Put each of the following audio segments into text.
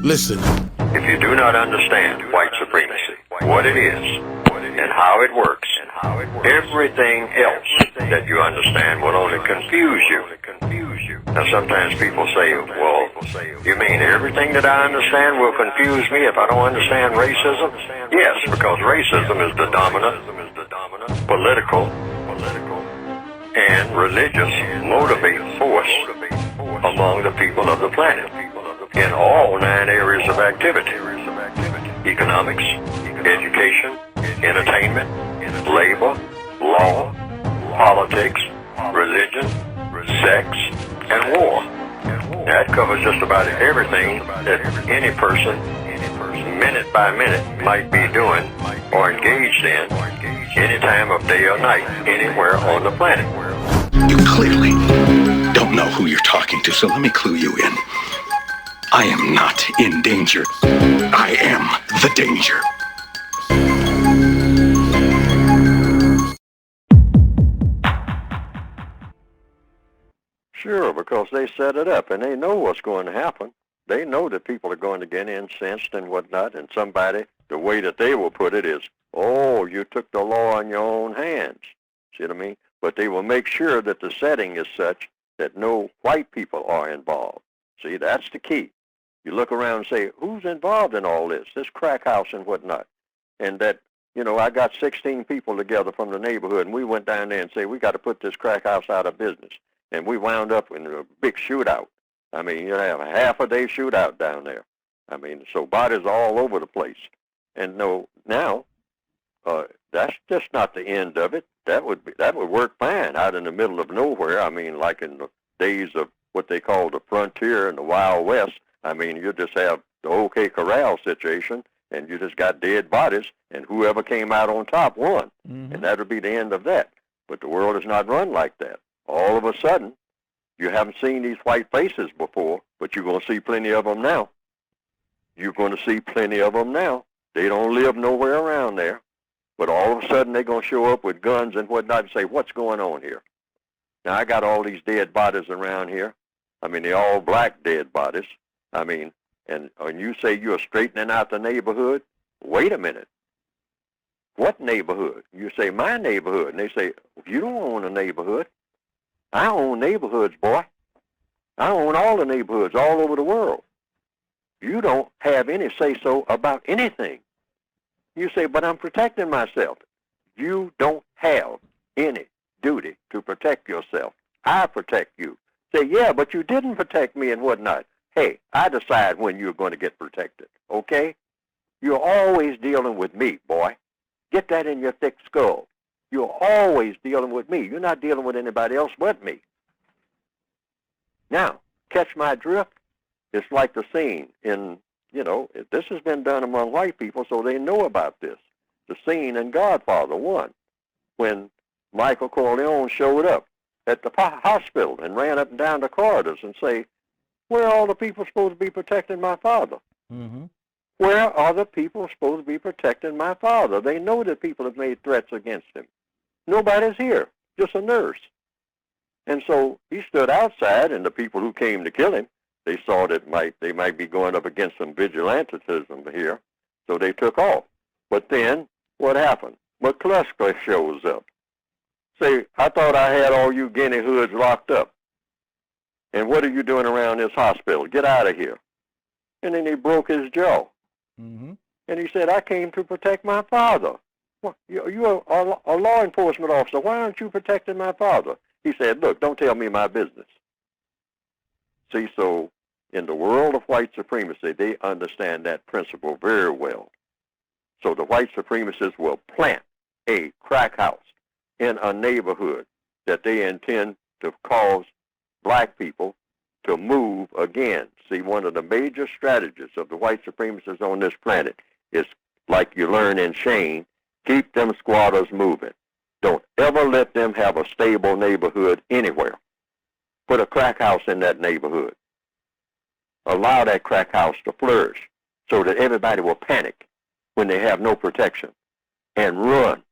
Listen. If you do not understand white supremacy, what it is, and how it works, everything else that you understand will only confuse you. Now sometimes people say, well, you mean everything that I understand will confuse me if I don't understand racism? Yes, because racism is the dominant political and religious motivating force among the people of the planet in all 9 areas of activity: economics, education, entertainment, labor, law, politics, religion, sex, and war. That covers just about everything that any person, minute by minute, might be doing or engaged in any time of day or night, anywhere on the planet. You clearly don't know who you're talking to, so let me clue you in. I am not in danger. I am the danger. Sure, because they set it up and they know what's going to happen. They know that people are going to get incensed and whatnot, and somebody, the way that they will put it is, oh, you took the law in your own hands. See what I mean? But they will make sure that the setting is such that no white people are involved. See, that's the key. You look around and say, who's involved in all this crack house and whatnot? And that, I got 16 people together from the neighborhood, and we went down there and said, we got to put this crack house out of business. And we wound up in a big shootout. I mean, you have a half-a-day shootout down there. I mean, so bodies all over the place. And no, now, that's just not the end of it. That would work fine out in the middle of nowhere. I mean, like in the days of what they call the frontier and the Wild West. I mean, you just have the OK Corral situation, and you just got dead bodies, and whoever came out on top won. Mm-hmm. And that would be the end of that. But the world is not run like that. All of a sudden, you haven't seen these white faces before, but you're going to see plenty of them now. You're going to see plenty of them now. They don't live nowhere around there. But all of a sudden, they're going to show up with guns and whatnot and say, what's going on here? Now, I got all these dead bodies around here. I mean, they're all black dead bodies. I mean, and you say you're straightening out the neighborhood? Wait a minute. What neighborhood? You say, my neighborhood. And they say, you don't own a neighborhood. I own neighborhoods, boy. I own all the neighborhoods all over the world. You don't have any say-so about anything. You say, but I'm protecting myself. You don't have any duty to protect yourself. I protect you. Say, yeah, but you didn't protect me and whatnot. Hey, I decide when you're going to get protected, okay? You're always dealing with me, boy. Get that in your thick skull. You're always dealing with me. You're not dealing with anybody else but me. Now, catch my drift? It's like the scene in, this has been done among white people, so they know about this. The scene in Godfather 1, when Michael Corleone showed up at the hospital and ran up and down the corridors and say, where are all the people supposed to be protecting my father? Mm-hmm. Where are the people supposed to be protecting my father? They know that people have made threats against him. Nobody's here, just a nurse. And so he stood outside, and the people who came to kill him, they saw that they might be going up against some vigilantism here, so they took off. But then, what happened? McCluskey shows up. Say, I thought I had all you guinea hoods locked up. And what are you doing around this hospital? Get out of here. And then he broke his jaw. Mm-hmm. And he said, I came to protect my father. Well, you're a law enforcement officer. Why aren't you protecting my father? He said, look, don't tell me my business. See, so in the world of white supremacy, they understand that principle very well. So the white supremacists will plant a crack house in a neighborhood that they intend to cause black people to move again. See, one of the major strategies of the white supremacists on this planet is, like you learn in Shane, keep them squatters moving. Don't ever let them have a stable neighborhood anywhere. Put a crack house in that neighborhood. Allow that crack house to flourish so that everybody will panic when they have no protection and run.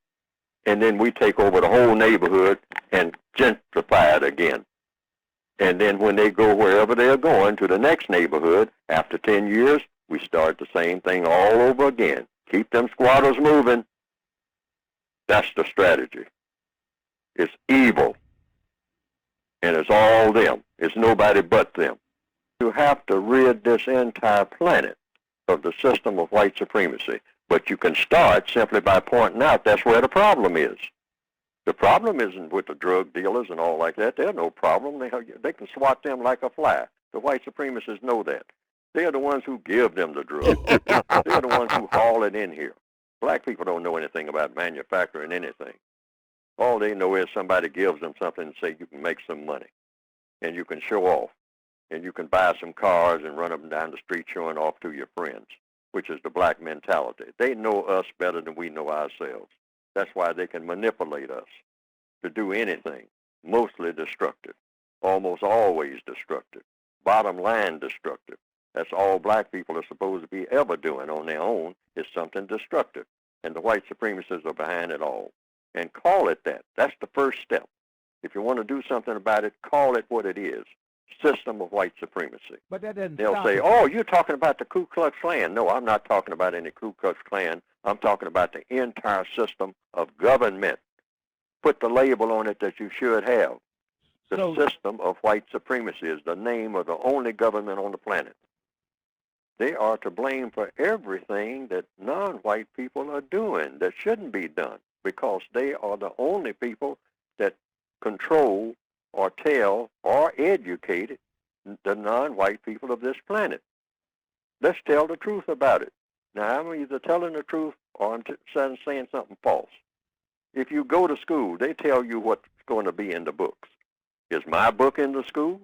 And then we take over the whole neighborhood and gentrify it again. And then when they go wherever they're going to the next neighborhood, after 10 years, we start the same thing all over again. Keep them squatters moving. That's the strategy. It's evil. And it's all them. It's nobody but them. You have to rid this entire planet of the system of white supremacy. But you can start simply by pointing out that's where the problem is. The problem isn't with the drug dealers and all like that. They're no problem. They can swat them like a fly. The white supremacists know that. They're the ones who give them the drugs. They're the ones who haul it in here. Black people don't know anything about manufacturing anything. All they know is somebody gives them something and say you can make some money. And you can show off. And you can buy some cars and run them down the street showing off to your friends, which is the black mentality. They know us better than we know ourselves. That's why they can manipulate us to do anything, mostly destructive, almost always destructive, bottom line destructive. That's all black people are supposed to be ever doing on their own is something destructive. And the white supremacists are behind it all. And call it that. That's the first step. If you want to do something about it, call it what it is. System of white supremacy. But that doesn't They'll stop say, it. oh, you're talking about the Ku Klux Klan. No, I'm not talking about any Ku Klux Klan. I'm talking about the entire system of government. Put the label on it that you should have. The system of white supremacy is the name of the only government on the planet. They are to blame for everything that non-white people are doing that shouldn't be done because they are the only people that control or tell or educate the non-white people of this planet. Let's tell the truth about it. Now, I'm either telling the truth or I'm saying something false. If you go to school, they tell you what's going to be in the books. Is my book in the school?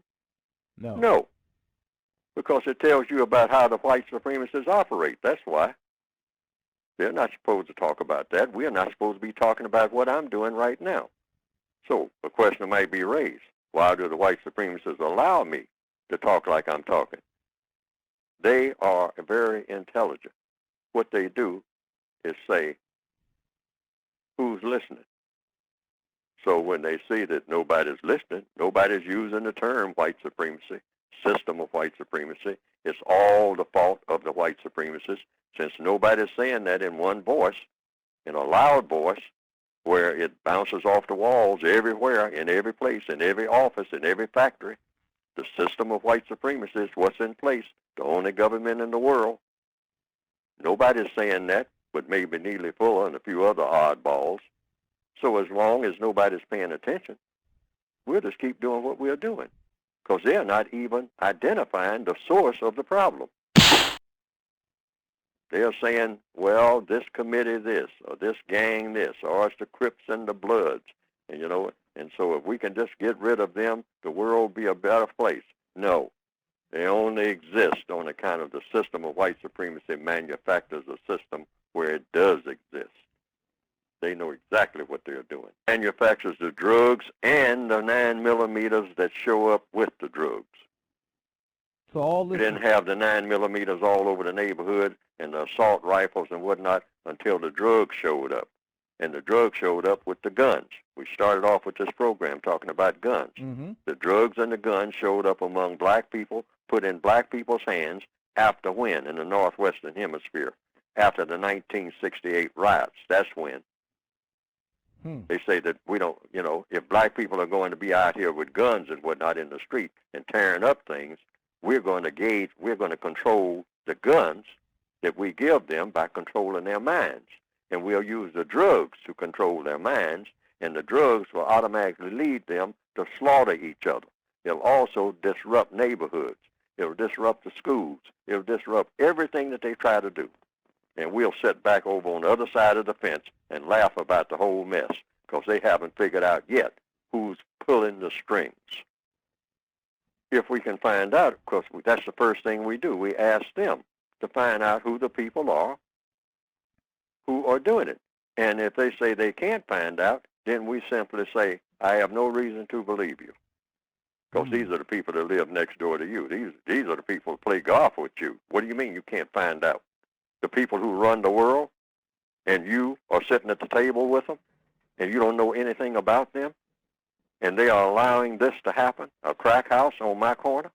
No. No. Because it tells you about how the white supremacists operate. That's why. They're not supposed to talk about that. We're not supposed to be talking about what I'm doing right now. So a question might be raised. Why do the white supremacists allow me to talk like I'm talking? They are very intelligent. What they do is say, who's listening? So when they see that nobody's listening, nobody's using the term white supremacy, system of white supremacy, it's all the fault of the white supremacists, since nobody's saying that in one voice, in a loud voice, where it bounces off the walls everywhere, in every place, in every office, in every factory. The system of white supremacy is what's in place, the only government in the world. Nobody's saying that, but maybe Neely Fuller and a few other oddballs. So as long as nobody's paying attention, we'll just keep doing what we're doing, because they're not even identifying the source of the problem. They're saying, well, this committee this, or this gang this, or it's the Crips and the Bloods, and and so if we can just get rid of them, the world will be a better place. No, they only exist on account of the system of white supremacy manufactures a system where it does exist. They know exactly what they're doing. Manufactures the drugs and the 9mm that show up with the drugs. So all this We didn't have the 9mm all over the neighborhood and the assault rifles and whatnot until the drugs showed up. And the drugs showed up with the guns. We started off with this program talking about guns. Mm-hmm. The drugs and the guns showed up among black people, put in black people's hands after when in the Northwestern Hemisphere? After the 1968 riots. That's when. They say that we don't, if black people are going to be out here with guns and whatnot in the street and tearing up things, we're going to control the guns that we give them by controlling their minds. And we'll use the drugs to control their minds, and the drugs will automatically lead them to slaughter each other. It'll also disrupt neighborhoods. It'll disrupt the schools. It'll disrupt everything that they try to do. And we'll sit back over on the other side of the fence and laugh about the whole mess because they haven't figured out yet who's pulling the strings. If we can find out, of course, that's the first thing we do. We ask them to find out who the people are who are doing it. And if they say they can't find out, then we simply say, I have no reason to believe you. Because these are the people that live next door to you. These are the people who play golf with you. What do you mean you can't find out? The people who run the world, and you are sitting at the table with them, and you don't know anything about them? and they are allowing this to happen, a crack house on my corner,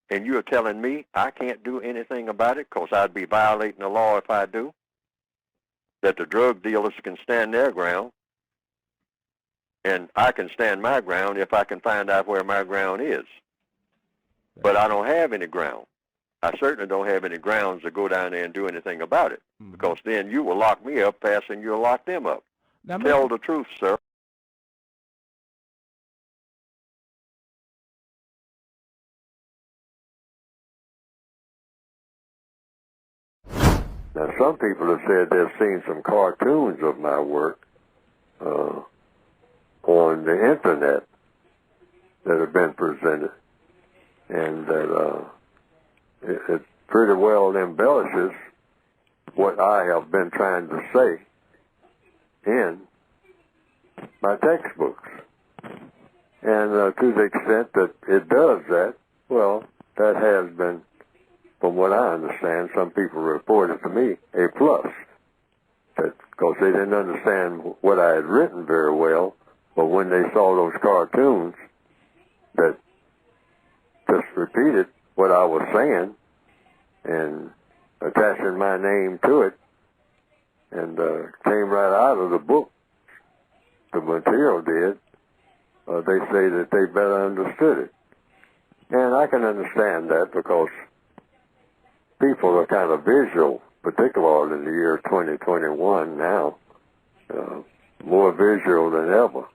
and you're telling me I can't do anything about it because I'd be violating the law if I do, that the drug dealers can stand their ground, and I can stand my ground if I can find out where my ground is. But I don't have any ground. I certainly don't have any grounds to go down there and do anything about it, because then you will lock me up faster than you'll lock them up. Now, Tell the truth, sir. Now, some people have said they've seen some cartoons of my work on the internet that have been presented, and that it pretty well embellishes what I have been trying to say in my textbooks. And to the extent that it does that, well, that has been, from what I understand, some people reported to me, a plus. Because they didn't understand what I had written very well, but when they saw those cartoons that just repeated what I was saying and attaching my name to it, and came right out of the book, the material did, they say that they better understood it. And I can understand that, because people are kind of visual, particularly in the year 2021 now, more visual than ever.